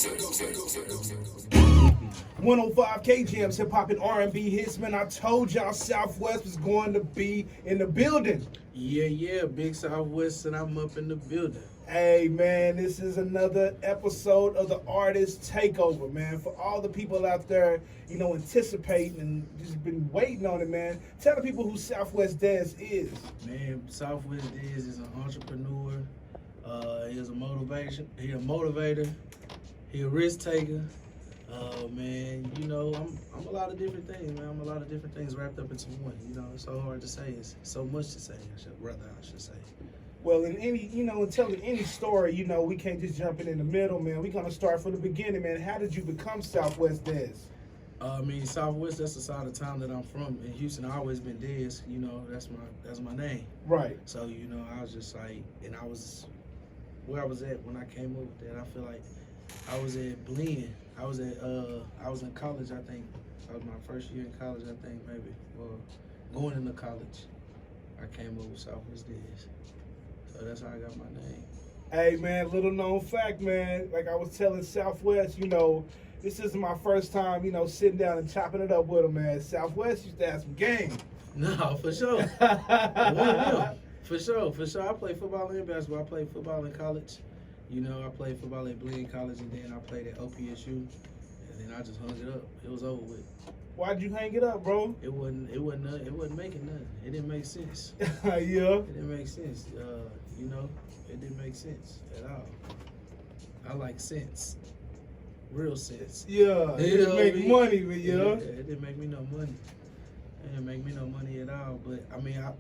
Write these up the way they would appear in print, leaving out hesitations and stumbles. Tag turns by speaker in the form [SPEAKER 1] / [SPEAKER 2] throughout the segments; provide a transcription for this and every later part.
[SPEAKER 1] 105 KGMs, hip hop and R&B hits, man. I told y'all Souf Wes was going to be in the building.
[SPEAKER 2] Yeah, Big Souf Wes, and I'm up in the building.
[SPEAKER 1] Hey, man, this is another episode of the Artist Takeover, man. For all the people out there, anticipating and just been waiting on it, man. Tell the people who Souf Wes Dez is.
[SPEAKER 2] Man, Souf Wes Dez is an entrepreneur. He's a motivation. He a motivator. He a risk taker. Man, I'm a lot of different things, man. I'm a lot of different things wrapped up into one. It's so hard to say. It's so much to say. I should say.
[SPEAKER 1] Well, in any, in telling any story, we can't just jump in the middle, man. We're gonna start from the beginning, man. How did you become Souf Wes Dez?
[SPEAKER 2] Souf Wes, that's the side of town that I'm from. In Houston, I always been Dez. That's my name.
[SPEAKER 1] Right.
[SPEAKER 2] So I was just like, and I was where I was at when I came up with that. I feel like I was at Blend. I was in college, I think. That was my first year in college, I think, maybe. Well, going into college, I came up with Souf Wes Dez. So that's how I got my name.
[SPEAKER 1] Hey, man, little known fact, man. Like I was telling Souf Wes, this isn't my first time, sitting down and chopping it up with him, man. Souf Wes used to have some game.
[SPEAKER 2] No, for sure. For sure. I played football and basketball. I played football in college. I played football at Blend College, and then I played at OPSU, and then I just hung it up. It was over with.
[SPEAKER 1] Why'd you hang it up, bro?
[SPEAKER 2] It wasn't making nothing. It didn't make sense.
[SPEAKER 1] Yeah.
[SPEAKER 2] It didn't make sense. It didn't make sense at all. I like sense, real sense.
[SPEAKER 1] Yeah. It didn't make money, but yeah.
[SPEAKER 2] It didn't make me no money. It didn't make me no money at all. But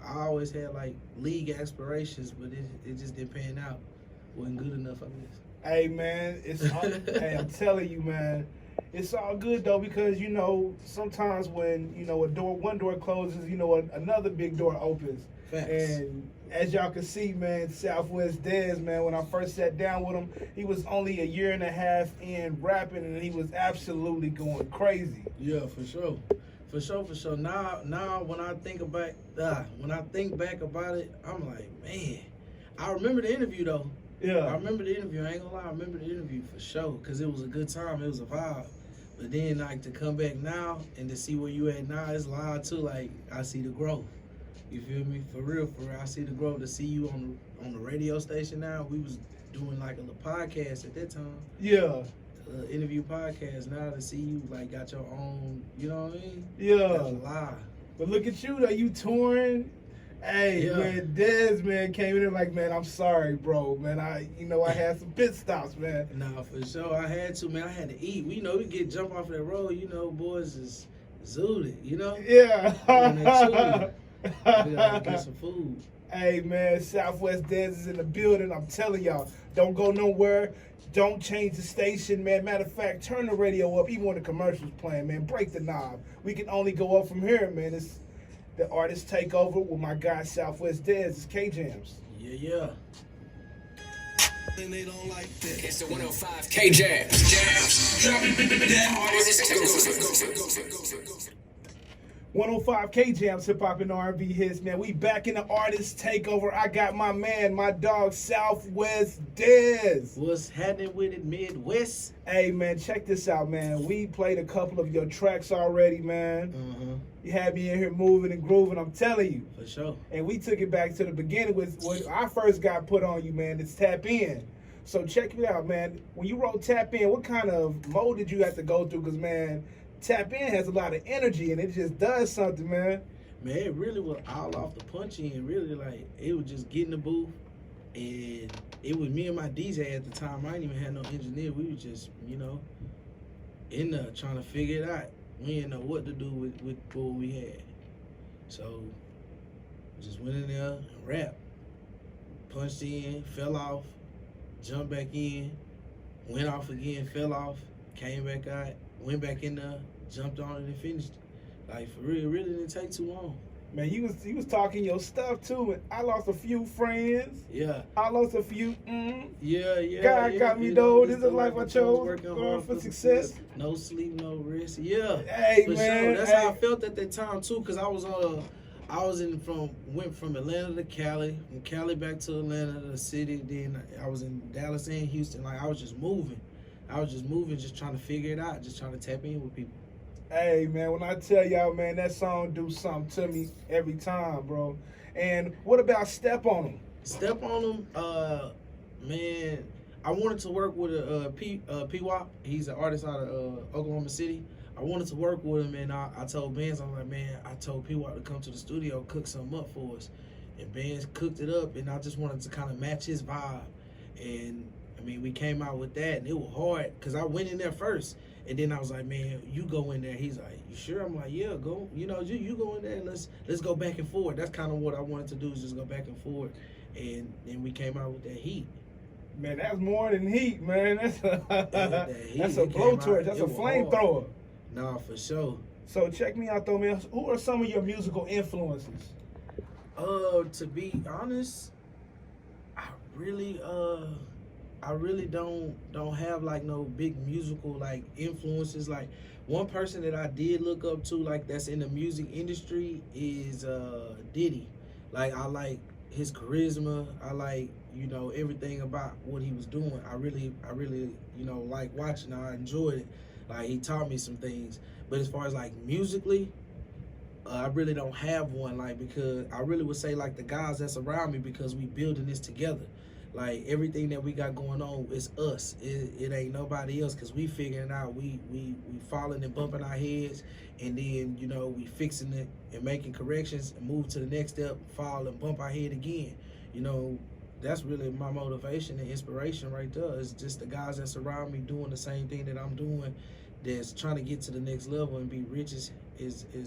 [SPEAKER 2] I always had like league aspirations, but it just didn't pan out. Wasn't good enough, I guess.
[SPEAKER 1] Hey, man, hey, I'm telling you, man, it's all good though, because sometimes when one door closes, another big door opens.
[SPEAKER 2] Facts.
[SPEAKER 1] And as y'all can see, man, Souf Wes Dez, man, when I first sat down with him, he was only a year and a half in rapping, and he was absolutely going crazy.
[SPEAKER 2] Yeah, for sure. For sure. Now when I think back about it, I'm like, man, I remember the interview though.
[SPEAKER 1] Yeah.
[SPEAKER 2] I remember the interview. I ain't gonna lie. I remember the interview for sure, because it was a good time. It was a vibe. But then, like, to come back now and to see where you at now, it's live too. Like, I see the growth. You feel me? For real. I see the growth. To see you on the radio station now. We was doing like a little podcast at that time.
[SPEAKER 1] Yeah.
[SPEAKER 2] Interview podcast. Now to see you like got your own. You know what I mean?
[SPEAKER 1] Yeah.
[SPEAKER 2] That's live.
[SPEAKER 1] But look at you though. You touring. Hey,
[SPEAKER 2] yeah.
[SPEAKER 1] Man, Dez, man, came in there like, man, I'm sorry, bro, man. I had some pit stops, man.
[SPEAKER 2] Nah, for sure. I had to, man. I had to eat. We get jump off that road, boys is zooted,
[SPEAKER 1] Yeah.
[SPEAKER 2] We gotta get some food.
[SPEAKER 1] Hey, man, Souf Wes Dez is in the building. I'm telling y'all, don't go nowhere. Don't change the station, man. Matter of fact, turn the radio up, even when the commercial's playing, man. Break the knob. We can only go up from here, man. It's the Artist Takeover with my guy Souf Wes Dez. It's K-Jams.
[SPEAKER 2] Yeah.
[SPEAKER 3] And they don't like that.
[SPEAKER 4] It's the 105 K-Jams. Artist Takeover.
[SPEAKER 1] 105 K-Jams, hip hop and R&B hits, man. We back in the Artist Takeover. I got my man, my dog, Souf Wes Dez.
[SPEAKER 2] What's happening with it, Midwest?
[SPEAKER 1] Hey, man, check this out, man. We played a couple of your tracks already, man. You had me in here moving and grooving, I'm telling you.
[SPEAKER 2] For sure.
[SPEAKER 1] And we took it back to the beginning with when I first got put on you, man. It's Tap In. So check it out, man. When you wrote Tap In, what kind of mode did you have to go through? Because, man, Tap In has a lot of energy, and it just does something, man.
[SPEAKER 2] Man, it really was all off the punch in. Really, like, it was just getting the booth, and it was me and my DJ at the time. I didn't even have no engineer. We were just, in there trying to figure it out. We didn't know what to do with what we had. So, just went in there and rapped. Punched in, fell off, jumped back in, went off again, fell off, came back out, went back in there, jumped on it and finished it. Like, for real, it really didn't take too long.
[SPEAKER 1] Man, you was talking your stuff too, and I lost a few friends.
[SPEAKER 2] Yeah.
[SPEAKER 1] I lost a few.
[SPEAKER 2] Yeah.
[SPEAKER 1] God got me though. This is the life I chose.
[SPEAKER 2] Working
[SPEAKER 1] Going
[SPEAKER 2] hard
[SPEAKER 1] for success.
[SPEAKER 2] No sleep, no rest. Yeah.
[SPEAKER 1] Hey,
[SPEAKER 2] for
[SPEAKER 1] man.
[SPEAKER 2] Sure. That's how I felt at that time too, cause I was went from Atlanta to Cali, from Cali back to Atlanta, the city. Then I was in Dallas and Houston. Like, I was just moving. I was just moving, just trying to figure it out, just trying to tap in with people.
[SPEAKER 1] Hey, man, when I tell y'all, man, that song do something to me every time, bro. And what about Step On 'Em?
[SPEAKER 2] Step on him, man. I wanted to work with P-Wop. He's an artist out of Oklahoma City. I wanted to work with him, and I told Benz, I was like, man, I told P-Wop to come to the studio, cook something up for us. And Benz cooked it up, and I just wanted to kind of match his vibe. And, I mean, we came out with that, and it was hard, because I went in there first. And then I was like, man, you go in there. He's like, you sure? I'm like, yeah, go. You know, you go in there, and let's go back and forth. That's kind of what I wanted to do, is just go back and forth. And then we came out with that heat.
[SPEAKER 1] Man, that's more than heat, man. That's
[SPEAKER 2] That's
[SPEAKER 1] a blowtorch. That's a flamethrower.
[SPEAKER 2] Nah, for sure.
[SPEAKER 1] So check me out though, man. Who are some of your musical influences?
[SPEAKER 2] To be honest, I really don't have like no big musical like influences. Like one person that I did look up to, like that's in the music industry, is Diddy. Like I like his charisma. I like, you know, everything about what he was doing. I really, you know, like watching. I enjoyed it. Like he taught me some things. But as far as like musically, I really don't have one. Like, because I really would say like the guys that's around me, because we building this together. Like everything that we got going on is us. It ain't nobody else, because we figuring it out. We falling and bumping our heads, and then, you know, we fixing it and making corrections and move to the next step, fall and bump our head again. You know, that's really my motivation and inspiration right there. It's just the guys that's around me doing the same thing that I'm doing, that's trying to get to the next level and be rich as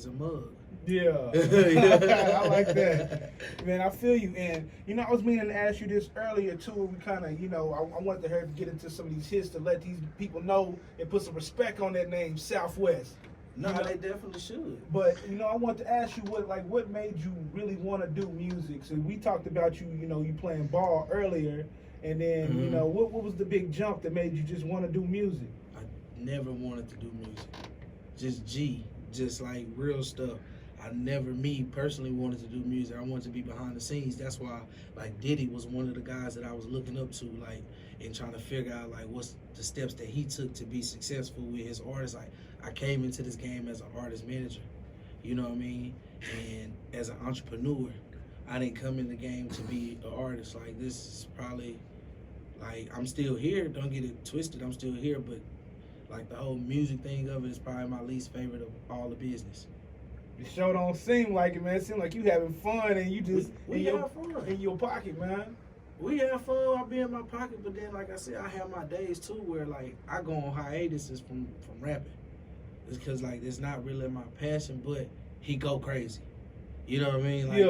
[SPEAKER 2] a mug.
[SPEAKER 1] Yeah. I like that. Man, I feel you. And, you know, I was meaning to ask you this earlier, too. We kind of, you know, I wanted to get into some of these hits to let these people know and put some respect on that name, Souf Wes.
[SPEAKER 2] No,
[SPEAKER 1] you know?
[SPEAKER 2] they definitely should.
[SPEAKER 1] But, you know, I want to ask you what made you really want to do music? So we talked about you, you know, you playing ball earlier. And then, you know, what was the big jump that made you just want to do music?
[SPEAKER 2] I never wanted to do music. Just like real stuff. I never, me personally, wanted to do music. I wanted to be behind the scenes. That's why, like, Diddy was one of the guys that I was looking up to, like, and trying to figure out, like, what's the steps that he took to be successful with his artists. Like, I came into this game as an artist manager, you know what I mean? And as an entrepreneur, I didn't come in the game to be an artist. Like, this is probably, like, I'm still here. Don't get it twisted. I'm still here, but, like, the whole music thing of it is probably my least favorite of all the business.
[SPEAKER 1] The show don't seem like it, man. It seems like you having fun and you just
[SPEAKER 2] we have fun
[SPEAKER 1] in your pocket, man.
[SPEAKER 2] We have fun. I be in my pocket, but then, like I said, I have my days too where, like, I go on hiatuses from rapping. It's because, like, it's not really my passion, but he go crazy. You know what I mean? Like,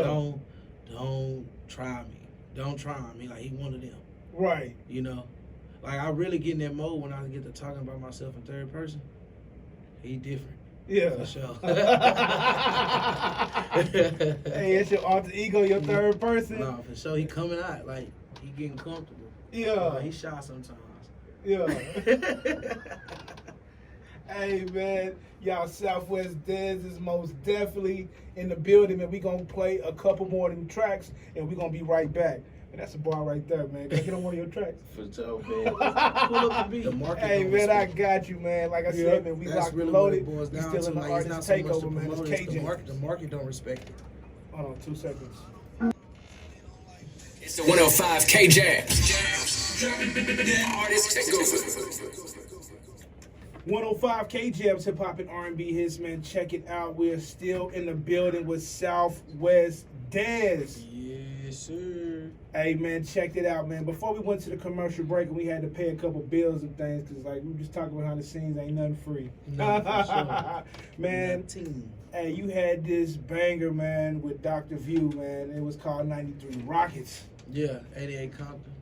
[SPEAKER 2] don't try me. Don't try me. Like, he one of them.
[SPEAKER 1] Right.
[SPEAKER 2] You know? Like, I really get in that mode when I get to talking about myself in third person. He different.
[SPEAKER 1] Yeah.
[SPEAKER 2] For sure.
[SPEAKER 1] Hey, it's your alter ego, your third person.
[SPEAKER 2] No, for sure. He coming out. Like, he getting comfortable.
[SPEAKER 1] Yeah.
[SPEAKER 2] He shy sometimes.
[SPEAKER 1] Yeah. Hey, man. Y'all, Souf Wes Dez is most definitely in the building, and we going to play a couple more of them tracks, and we going to be right back. And that's a bar right there, man. Can I get on one of your tracks?
[SPEAKER 2] For sure, man. Pull up the beat.
[SPEAKER 1] Hey, man, I got you, man. Like I said, man, we
[SPEAKER 2] that's
[SPEAKER 1] locked
[SPEAKER 2] really
[SPEAKER 1] and loaded.
[SPEAKER 2] What it boils
[SPEAKER 1] We
[SPEAKER 2] down
[SPEAKER 1] still
[SPEAKER 2] to.
[SPEAKER 1] in the
[SPEAKER 2] Like,
[SPEAKER 1] artist
[SPEAKER 2] it's not so much
[SPEAKER 1] takeover,
[SPEAKER 2] the
[SPEAKER 1] man. It's
[SPEAKER 2] promoters,
[SPEAKER 1] KJ.
[SPEAKER 2] the market don't respect it.
[SPEAKER 1] Hold on, 2 seconds.
[SPEAKER 4] It's the 105 K Jams. Artist Takeover.
[SPEAKER 1] 105 K Jams, hip hop and R&B hits, man. Check it out. We're still in the building with Souf Wes Dez.
[SPEAKER 2] Yes, sir.
[SPEAKER 1] Hey, man, check it out, man. Before we went to the commercial break and we had to pay a couple bills and things, because, like, we were just talking behind the scenes, ain't nothing free.
[SPEAKER 2] No, for sure.
[SPEAKER 1] Man,
[SPEAKER 2] 19.
[SPEAKER 1] hey, you had this banger, man, with Dr. View, man. It was called 93 Rockets.
[SPEAKER 2] Yeah, 88 Compton.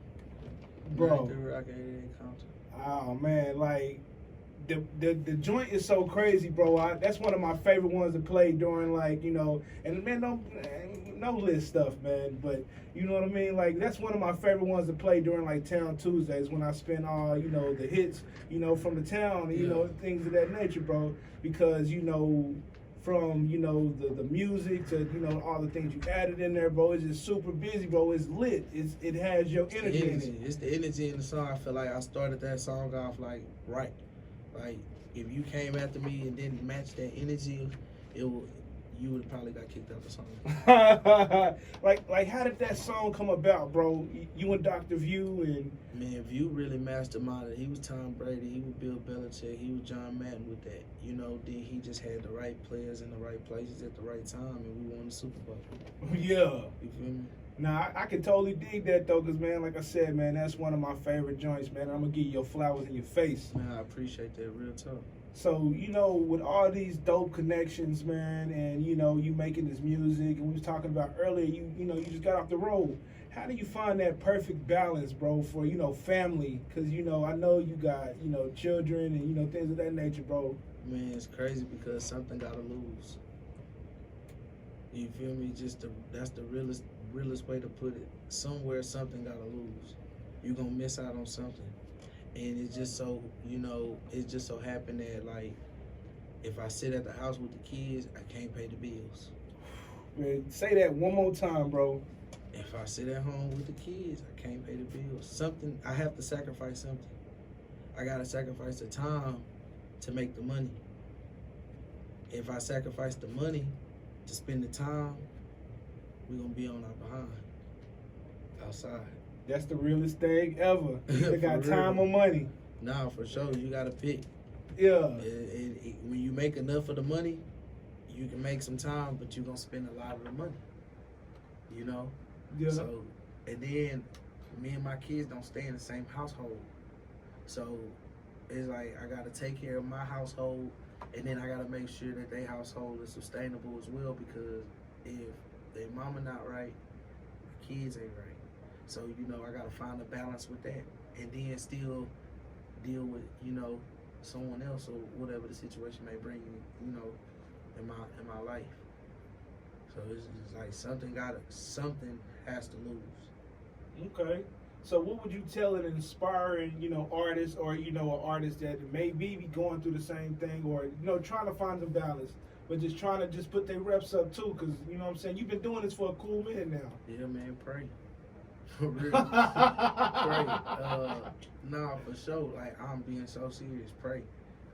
[SPEAKER 1] Bro.
[SPEAKER 2] 93 Rocket, 88 Compton.
[SPEAKER 1] Oh, man, like, the joint is so crazy, bro. That's one of my favorite ones to play during, like, you know, and, man, no list stuff, man, but you know what I mean? Like, that's one of my favorite ones to play during, like, Town Tuesdays when I spin all, you know, the hits, you know, from the town and, you know, things of that nature, bro. Because, you know, from, you know, the music to, you know, all the things you added in there, bro. It's just super busy, bro. It's lit. It has your energy in it.
[SPEAKER 2] It's the energy in the song. I feel like I started that song off like right. Like if you came after me and didn't match that energy, you would probably got kicked out the song.
[SPEAKER 1] like how did that song come about, bro? You and Dr. View and
[SPEAKER 2] Man, View really masterminded it. He was Tom Brady, he was Bill Belichick, he was John Madden with that. You know, then he just had the right players in the right places at the right time, and we won the Super Bowl.
[SPEAKER 1] yeah.
[SPEAKER 2] You feel me?
[SPEAKER 1] Nah, I can totally dig that though, cause man, like I said, man, that's one of my favorite joints, man. I'm gonna give you your flowers in your face.
[SPEAKER 2] Man, I appreciate that, real talk.
[SPEAKER 1] So, you know, with all these dope connections, man, and you know, you making this music, and we was talking about earlier, you know, you just got off the road. How do you find that perfect balance, bro, for, you know, family? Cause, you know, I know you got, you know, children and, you know, things of that nature, bro.
[SPEAKER 2] Man, it's crazy because something gotta lose. You feel me? That's the realest way to put it. Somewhere something gotta lose. You gonna miss out on something. And it's just so, you know, it just so happened that, like, if I sit at the house with the kids, I can't pay the bills.
[SPEAKER 1] Man, say that one more time, bro.
[SPEAKER 2] If I sit at home with the kids, I can't pay the bills. Something, I have to sacrifice something. I gotta sacrifice the time to make the money. If I sacrifice the money to spend the time, we're gonna be on our behind outside.
[SPEAKER 1] That's the realest thing ever. They got
[SPEAKER 2] For
[SPEAKER 1] time
[SPEAKER 2] real.
[SPEAKER 1] or money.
[SPEAKER 2] Nah, for sure, you gotta pick.
[SPEAKER 1] Yeah.
[SPEAKER 2] When you make enough of the money, you can make some time, but you're gonna spend a lot of the money. You know?
[SPEAKER 1] Yeah.
[SPEAKER 2] So, and then me and my kids don't stay in the same household. So it's like I gotta take care of my household, and then I gotta make sure that their household is sustainable as well, because if their mama not right, my kids ain't right. So, you know, I gotta find a balance with that, and then still deal with, you know, someone else or whatever the situation may bring, you know, in my life. So it's like something has to lose.
[SPEAKER 1] Okay. So what would you tell an inspiring, you know, artist, or, you know, an artist that may be going through the same thing, or, you know, trying to find the balance, but just trying to just put their reps up too, because, you know what I'm saying, you've been doing this for a cool minute now.
[SPEAKER 2] Yeah, man, pray. For real. Pray. Nah, for sure. Like, I'm being so serious. Pray.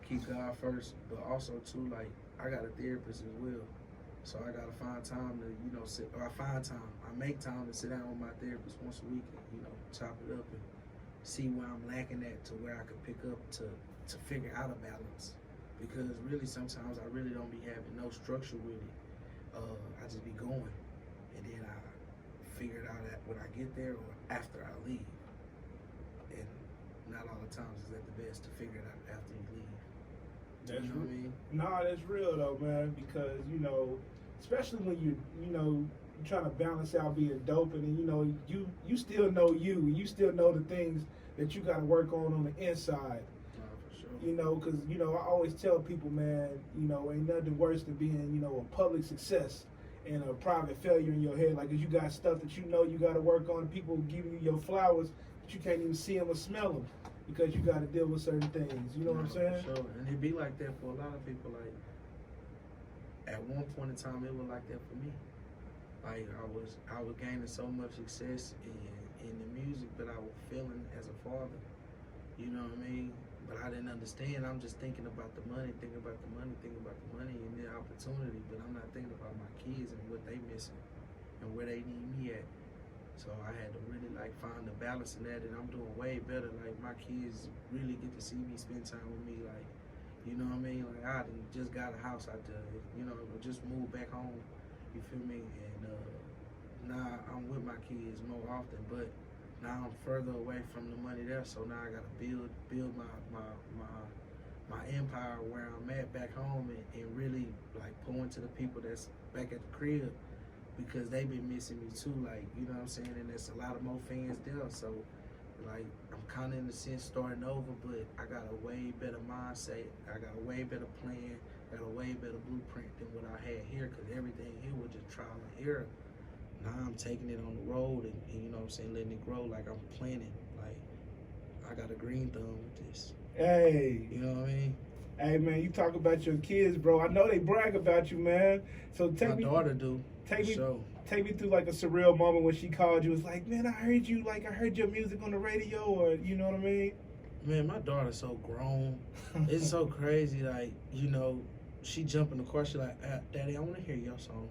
[SPEAKER 2] Keep God first, but also too, like, I got a therapist as well. So I gotta find time to, you know, I make time to sit down with my therapist once a week and, you know, chop it up and see where I'm lacking at to where I can pick up to figure out a balance. Because really sometimes I really don't be having no structure with it. I just be going, and then I figure it out when I get there or after I leave. And not all the times is that the best to figure it out after you leave.
[SPEAKER 1] That's
[SPEAKER 2] You know what I mean?
[SPEAKER 1] Nah, that's real though, man. Because, you know, especially when you're trying to balance out being dope, and then, you know, you still know you still know the things that you got to work on the inside.
[SPEAKER 2] For sure.
[SPEAKER 1] You know, because, you know, I always tell people, man, you know, ain't nothing worse than being, you know, a public success and a private failure in your head. Like, if you got stuff that you know you got to work on, people giving you your flowers, but you can't even see them or smell them, because you got to deal with certain things. You know what I'm saying?
[SPEAKER 2] For sure. And it be like that for a lot of people. Like, at one point in time, it was like that for me. Like, I was gaining so much success in the music, but I was failing as a father. You know what I mean? But I didn't understand. I'm just thinking about the money, thinking about the money and the opportunity. But I'm not thinking about my kids and what they missing and where they need me at. So I had to really, like, find the balance in that, and I'm doing way better. Like, my kids really get to see me, spend time with me. Like, you know what I mean? Like, I just got a house out there, you know, just moved back home. You feel me? And now I'm with my kids more often, but now I'm further away from the money there. So now I got to build my empire where I'm at back home, and really, like, pour into the people that's back at the crib, because they been missing me too, like, you know what I'm saying? And there's a lot of more fans there, so, like, I'm kind of in a sense starting over, but I got a way better mindset, I got a way better plan, got a way better blueprint than what I had here, because everything here was just trial and error. Now I'm taking it on the road and, you know what I'm saying, letting it grow like I'm planning. Like, I got a green thumb with this.
[SPEAKER 1] Hey.
[SPEAKER 2] You know what I mean?
[SPEAKER 1] Hey man, you talk about your kids, bro. I know they brag about you, man. So
[SPEAKER 2] My daughter do.
[SPEAKER 1] take me,
[SPEAKER 2] Sure.
[SPEAKER 1] take me through like a surreal moment when she called you. It's like, man, I heard you. Like, I heard your music on the radio, or you know what I mean?
[SPEAKER 2] Man, my daughter's so grown. It's so crazy. Like, you know, she jump in the car. She like, Daddy, I want to hear your song.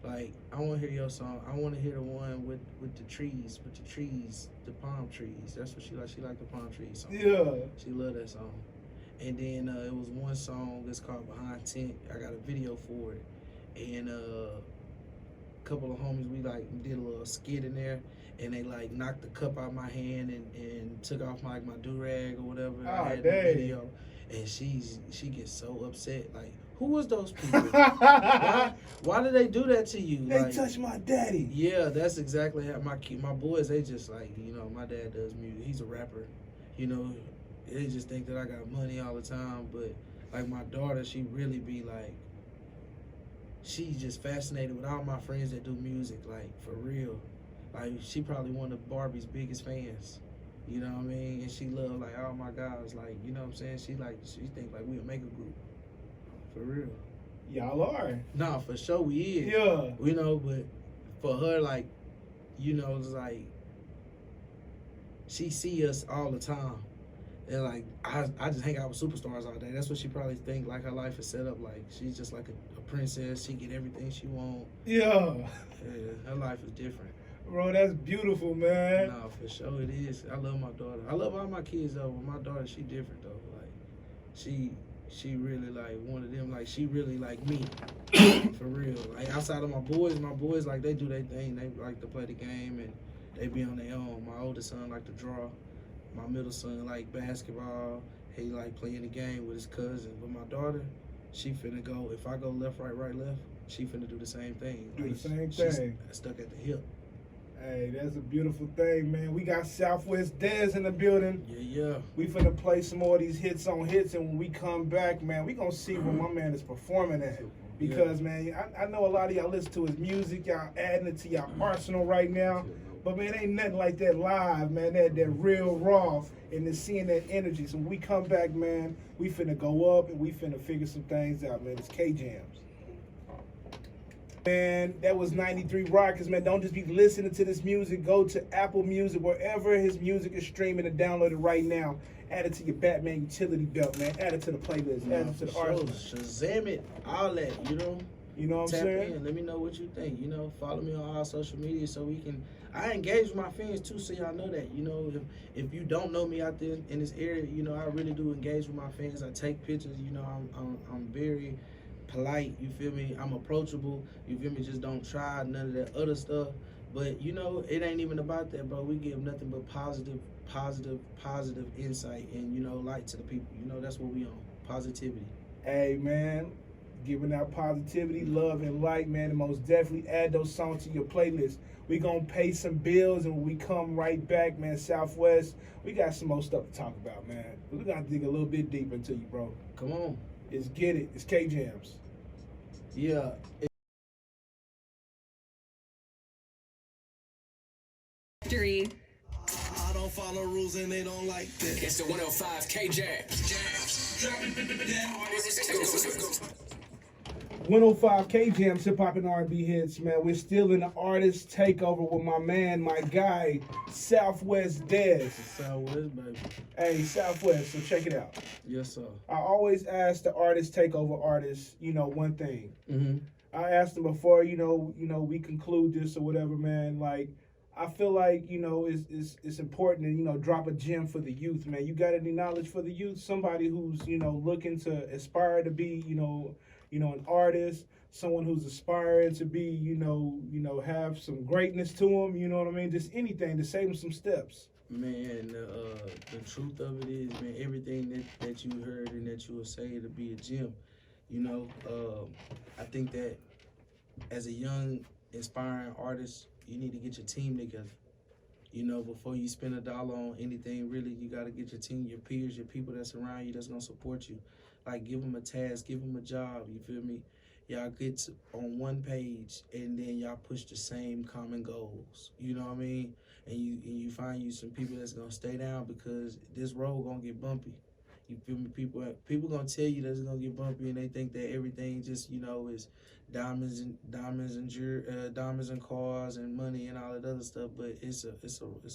[SPEAKER 2] Like, I want to hear your song. I want to hear the one with the trees, the palm trees. That's what she like. She like the palm trees song.
[SPEAKER 1] Yeah.
[SPEAKER 2] She love that song. And then it was one song that's called Behind Tent. I got a video for it. And a couple of homies, we like did a little skit in there. And they like knocked the cup out of my hand and took off my do-rag or whatever. I had the video. And she gets so upset. Like, who was those people? Why did they do that to you?
[SPEAKER 1] They
[SPEAKER 2] like,
[SPEAKER 1] touched my daddy.
[SPEAKER 2] Yeah, that's exactly how my boys, they just like, you know, my dad does music. He's a rapper. You know, they just think that I got money all the time. But like my daughter, she really be like, she's just fascinated with all my friends that do music, like for real. Like she probably one of Barbie's biggest fans. You know what I mean? And she love like all my guys, like, you know what I'm saying? She think like we a mega group. For real.
[SPEAKER 1] Y'all are.
[SPEAKER 2] Nah, for sure we is.
[SPEAKER 1] Yeah.
[SPEAKER 2] You know, but for her, like, you know, it's like she see us all the time. And like I just hang out with superstars all day. That's what she probably think, like her life is set up like. She's just like a princess. She get everything she want.
[SPEAKER 1] Yeah.
[SPEAKER 2] Yeah, her life is different.
[SPEAKER 1] Bro, that's beautiful, man.
[SPEAKER 2] Nah, for sure it is. I love my daughter. I love all my kids though, but my daughter, she different though. Like she really like one of them, like she really like me. For real. Like outside of my boys like they do their thing. They like to play the game and they be on their own. My oldest son like to draw. My middle son like basketball. He like playing the game with his cousin. But my daughter, she finna go, if I go left, right, left, she finna do the same thing.
[SPEAKER 1] Do
[SPEAKER 2] like,
[SPEAKER 1] the same
[SPEAKER 2] she's
[SPEAKER 1] thing.
[SPEAKER 2] Stuck at the hip.
[SPEAKER 1] Hey, that's a beautiful thing, man. We got Souf Wes Dez in the building.
[SPEAKER 2] Yeah.
[SPEAKER 1] We finna play some more of these hits on hits, and when we come back, man, we gonna see where my man is performing at. Because, man, I know a lot of y'all listen to his music, y'all adding it to y'all arsenal right now. But, man, ain't nothing like that live, man, that real raw, and then seeing that energy. So when we come back, man, we finna go up, and we finna figure some things out, man. It's K-Jams. Man, that was 93 Rockers, man. Don't just be listening to this music. Go to Apple Music, wherever his music is streaming, and download it right now. Add it to your Batman utility belt, man. Add it to the playlist. Add it to the arsenal.
[SPEAKER 2] Shazam it, all that, you know.
[SPEAKER 1] You know what I'm
[SPEAKER 2] Tap
[SPEAKER 1] saying?
[SPEAKER 2] in. Let me know what you think. You know, follow me on all social media so we can. I engage with my fans too, so y'all know that. You know, if you don't know me out there in this area, you know, I really do engage with my fans. I take pictures. You know, I'm very polite. You feel me? I'm approachable. You feel me? Just don't try none of that other stuff. But you know, it ain't even about that, bro. We give nothing but positive insight and, you know, light to the people. You know, that's what we on. Positivity.
[SPEAKER 1] Hey, man. Giving out positivity, love, and light, man. And most definitely add those songs to your playlist. We gonna pay some bills, and when we come right back, man, Souf Wes, we got some more stuff to talk about, man. We gotta dig a little bit deeper into you, bro.
[SPEAKER 2] Come on.
[SPEAKER 1] Let's get it. It's K-Jams.
[SPEAKER 2] Yeah.
[SPEAKER 3] Victory.
[SPEAKER 5] I don't follow rules and they don't like this.
[SPEAKER 4] It's the 105 K Jams.
[SPEAKER 1] 105 K-Jams, hip-hop and R&B hits, man. We're still in the artist takeover with my man, my guy, Souf Wes Dez.
[SPEAKER 2] Souf Wes, baby.
[SPEAKER 1] Hey, Souf Wes, so check it out.
[SPEAKER 2] Yes, sir.
[SPEAKER 1] I always ask the artist takeover artists, you know, one thing.
[SPEAKER 2] Mm-hmm.
[SPEAKER 1] I asked them before, you know, we conclude this or whatever, man. Like, I feel like, you know, it's important to, you know, drop a gem for the youth, man. You got any knowledge for the youth? Somebody who's, you know, looking to aspire to be, you know, an artist, someone who's aspiring to be, you know, have some greatness to them, you know what I mean? Just anything to save them some steps.
[SPEAKER 2] Man, the truth of it is, man, everything that you heard and that you will say to be a gem. You know, I think that as a young, inspiring artist, you need to get your team together. You know, before you spend $1 on anything, really, you got to get your team, your peers, your people that's around you that's going to support you. Like, give them a task, give them a job, you feel me? Y'all get on one page, and then y'all push the same common goals. You know what I mean? And you find you some people that's going to stay down because this road going to get bumpy. You feel me? People gonna tell you that it's gonna get bumpy, and they think that everything just is diamonds and cars and money and all that other stuff. But it's a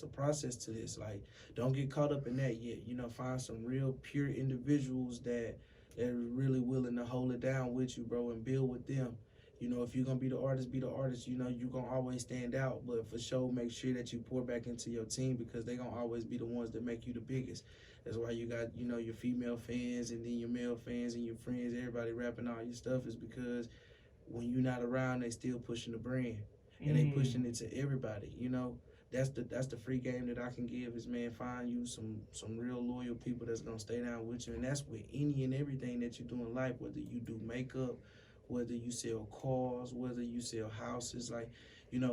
[SPEAKER 2] process to this. Like, don't get caught up in that yet. Find some real pure individuals that are really willing to hold it down with you, bro, and build with them. If you're gonna be the artist, be the artist. You're gonna always stand out. But for sure, make sure that you pour back into your team, because they gonna always be the ones that make you the biggest. That's why you got, your female fans, and then your male fans and your friends, everybody rapping all your stuff, is because when you're not around, they still pushing the brand. And they pushing it to everybody, That's the free game that I can give is, man, find you some real loyal people that's gonna stay down with you. And that's with any and everything that you do in life, whether you do makeup, whether you sell cars, whether you sell houses, like,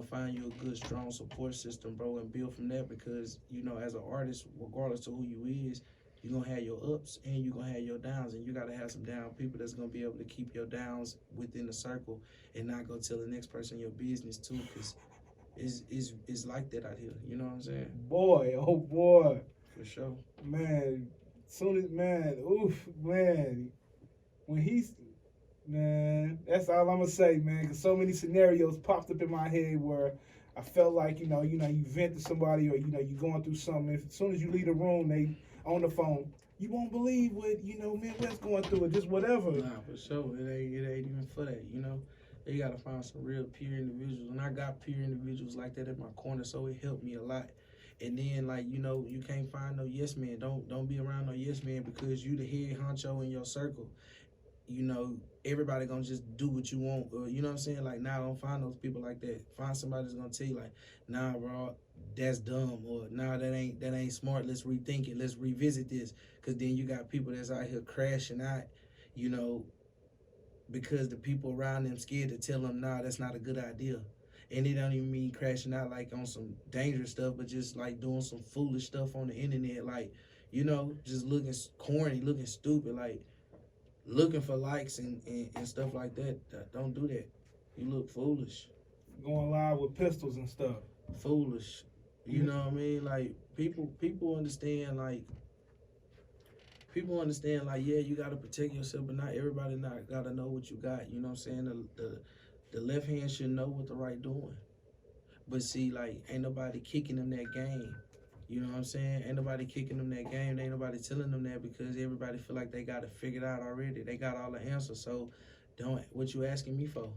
[SPEAKER 2] find you a good, strong support system, bro, and build from that, because, as an artist, regardless of who you is, you're going to have your ups and you're going to have your downs, and you got to have some down people that's going to be able to keep your downs within the circle and not go tell the next person your business, too, because it's like that out here, you know what I'm saying?
[SPEAKER 1] Boy, oh boy.
[SPEAKER 2] For sure.
[SPEAKER 1] Man, man, that's all I'm gonna say, man. Because so many scenarios popped up in my head where I felt like, you vent to somebody, or you going through something. As soon as you leave the room, they on the phone. You won't believe what man Wes going through, or just whatever.
[SPEAKER 2] Nah, for sure. It ain't even for that. You gotta find some real pure individuals, and I got pure individuals like that in my corner, so it helped me a lot. And then, like, you can't find no yes man. Don't be around no yes man, because you the head honcho in your circle. Everybody gonna just do what you want, or you know what I'm saying? Like, nah, don't find those people like that. Find somebody that's gonna tell you, like, nah, bro, that's dumb, or nah, that ain't smart. Let's rethink it. Let's revisit this. Cause then you got people that's out here crashing out, because the people around them scared to tell them, nah, that's not a good idea. And it don't even mean crashing out like on some dangerous stuff, but just like doing some foolish stuff on the internet, like, just looking corny, looking stupid, like looking for likes and stuff like that. Don't do that. You look foolish.
[SPEAKER 1] Going live with pistols and stuff.
[SPEAKER 2] Foolish. You know what I mean? Like, people understand, like, yeah, you gotta protect yourself, but not everybody gotta know what you got. You know what I'm saying? The left hand should know what the right doing. But see, like, ain't nobody kicking them that game. You know what I'm saying? Ain't nobody kicking them that game. Ain't nobody telling them that, because everybody feel like they got it figured out already. They got all the answers. So, what you asking me for?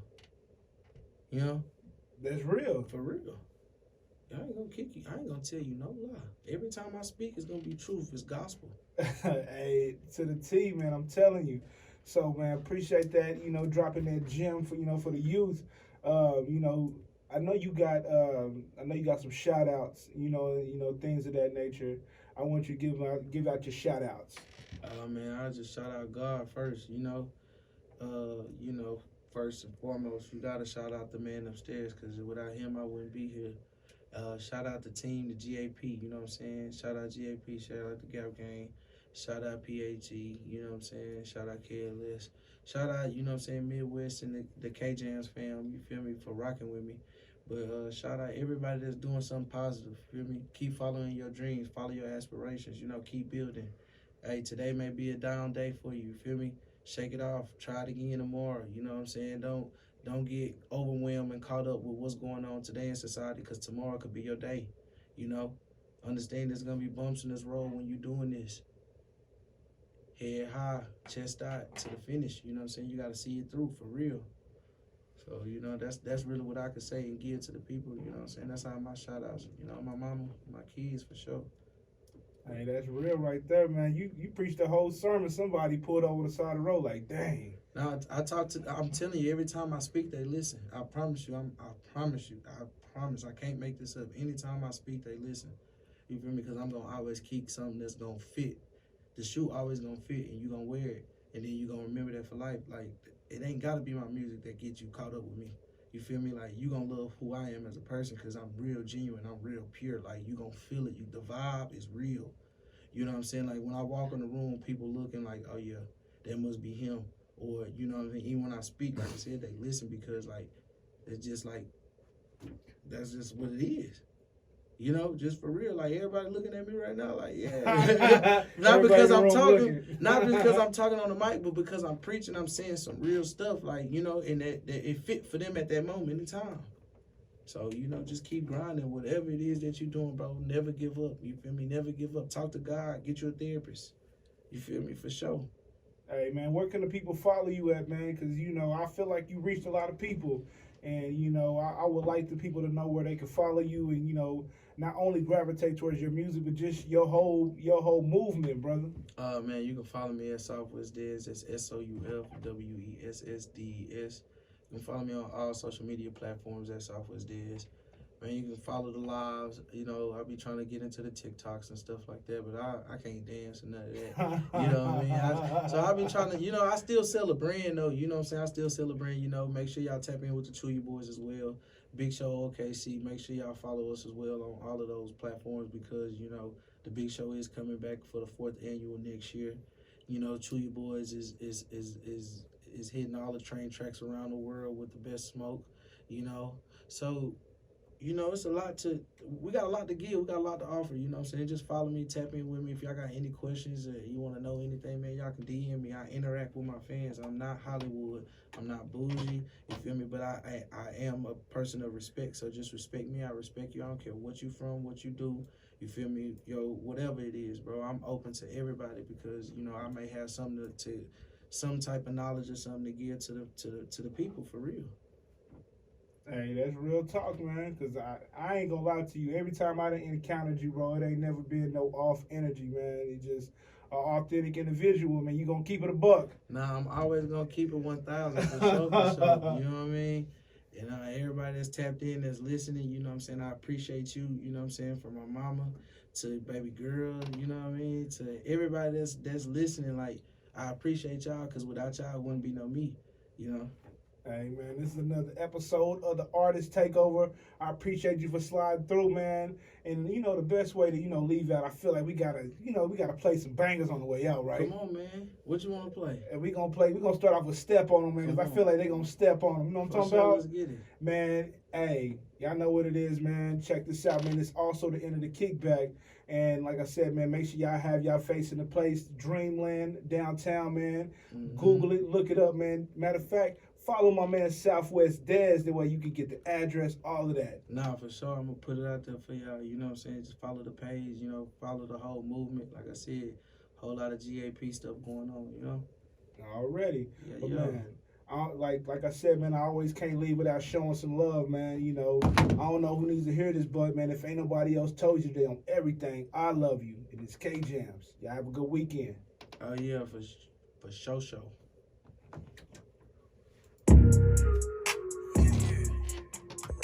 [SPEAKER 1] That's real.
[SPEAKER 2] For real. I ain't gonna kick you. I ain't gonna tell you no lie. Every time I speak, it's gonna be truth. It's gospel.
[SPEAKER 1] Hey, to the T, man, I'm telling you. So, man, appreciate that, dropping that gem for the youth. I know you got some shout outs, things of that nature. I want you to give out your shout outs.
[SPEAKER 2] Man, I just shout out God first, first and foremost, you gotta shout out the man upstairs, because without him I wouldn't be here. Shout out the team, the GAP, you know what I'm saying? Shout out GAP, shout out the Gap Gang, shout out PAG, you know what I'm saying? Shout out KLS. Shout out, Midwest and the K-Jams fam, you feel me, for rocking with me. But shout out everybody that's doing something positive, you feel me? Keep following your dreams, follow your aspirations, keep building. Hey, today may be a down day for you, feel me? Shake it off, try it again tomorrow, you know what I'm saying? Don't get overwhelmed and caught up with what's going on today in society, because tomorrow could be your day, Understand there's going to be bumps in this road when you're doing this. Head high, chest out to the finish, you know what I'm saying? You got to see it through for real. So, that's really what I could say and give to the people, you know what I'm saying? That's how my shout outs, my mama, my kids for sure.
[SPEAKER 1] Hey, that's real right there, man. You preached the whole sermon. Somebody pulled over the side of the road like, dang.
[SPEAKER 2] Now, I'm telling you, every time I speak, they listen. I promise you, I promise. I can't make this up. Anytime I speak, they listen. You feel me? Because I'm going to always keep something that's going to fit. The shoe always going to fit, and you're going to wear it. And then you're going to remember that for life. Like, it ain't got to be my music that gets you caught up with me. You feel me? Like, you going to love who I am as a person, because I'm real genuine. I'm real pure. Like, you going to feel it. The vibe is real. You know what I'm saying? Like, when I walk in the room, people looking like, oh, yeah, that must be him. Or, you know what I mean? Even when I speak, like I said, they listen, because, like, it's just like, that's just what it is. You know, just for real. Like, everybody looking at me right now, like, yeah. Not because I'm talking, not because I'm talking on the mic, but because I'm preaching, I'm saying some real stuff, like, you know, and that it fit for them at that moment in time. So, you know, just keep grinding. Whatever it is that you're doing, bro, never give up. You feel me? Never give up. Talk to God. Get you a therapist. You feel me? For sure.
[SPEAKER 1] Hey, man, where can the people follow you at, man? Because, you know, I feel like you reached a lot of people. And, you know, I would like the people to know where they can follow you and, you know, not only gravitate towards your music, but just your whole movement, brother.
[SPEAKER 2] Man, you can follow me at Souf Wes Dez. That's SoufWessDes. You can follow me on all social media platforms at Souf Wes Dez. Man, you can follow the lives. You know, I be trying to get into the TikToks and stuff like that, but I can't dance or none of that. You know what I mean? So I be trying to, you know, I still sell a brand though. You know what I'm saying? I still sell a brand. You know, make sure y'all tap in with the Chewy Boys as well. Big Show OKC. Make sure y'all follow us as well on all of those platforms because, you know, the Big Show is coming back for the 4th annual next year. You know, Chewy Boys is hitting all the train tracks around the world with the best smoke. You know, so. You know, it's we got a lot to give. We got a lot to offer, you know what I'm saying? Just follow me, tap in with me. If y'all got any questions or you want to know anything, man, y'all can DM me. I interact with my fans. I'm not Hollywood. I'm not bougie, you feel me? But I am a person of respect, so just respect me. I respect you. I don't care what you from, what you do, you feel me? Yo, whatever it is, bro, I'm open to everybody because, you know, I may have something to some type of knowledge or something to give to the people for real.
[SPEAKER 1] Hey, that's real talk, man, because I ain't gonna lie to you. Every time I done encountered you, bro, it ain't never been no off energy, man. It's just an authentic individual, man. You gonna keep it a buck.
[SPEAKER 2] Nah, I'm always gonna keep it 1,000 for sure, for sure. You know what I mean? And everybody that's tapped in, that's listening, you know what I'm saying? I appreciate you, you know what I'm saying? From my mama to baby girl, you know what I mean? To everybody that's listening, like, I appreciate y'all because without y'all, it wouldn't be no me, you know?
[SPEAKER 1] Hey, man, this is another episode of the Artist Takeover. I appreciate you for sliding through, man. And, you know, the best way to, you know, leave out, I feel like we got to play some bangers on the way out, right?
[SPEAKER 2] Come on, man. What you want to play?
[SPEAKER 1] And we're going to start off with Step on them, man, because I feel like they're going to step on them. You know what I'm talking about?
[SPEAKER 2] Let's get it.
[SPEAKER 1] Man, hey, y'all know what it is, man. Check this out, man. It's also the end of the kickback. And like I said, man, make sure y'all have y'all face in the place. Dreamland, downtown, man. Mm-hmm. Google it, look it up, man. Matter of fact, follow my man Souf Wes Dez, the way you can get the address, all of that.
[SPEAKER 2] Nah, for sure. I'm going to put it out there for y'all. You know what I'm saying? Just follow the page, you know, follow the whole movement. Like I said, a whole lot of GAP stuff going on, you know?
[SPEAKER 1] Already.
[SPEAKER 2] Yeah,
[SPEAKER 1] but,
[SPEAKER 2] yeah.
[SPEAKER 1] Man, like I said, man, I always can't leave without showing some love, man. You know, I don't know who needs to hear this, but, man, if ain't nobody else told you today on everything, I love you. And it's K Jams. Y'all have a good weekend.
[SPEAKER 2] Oh, yeah, for sure.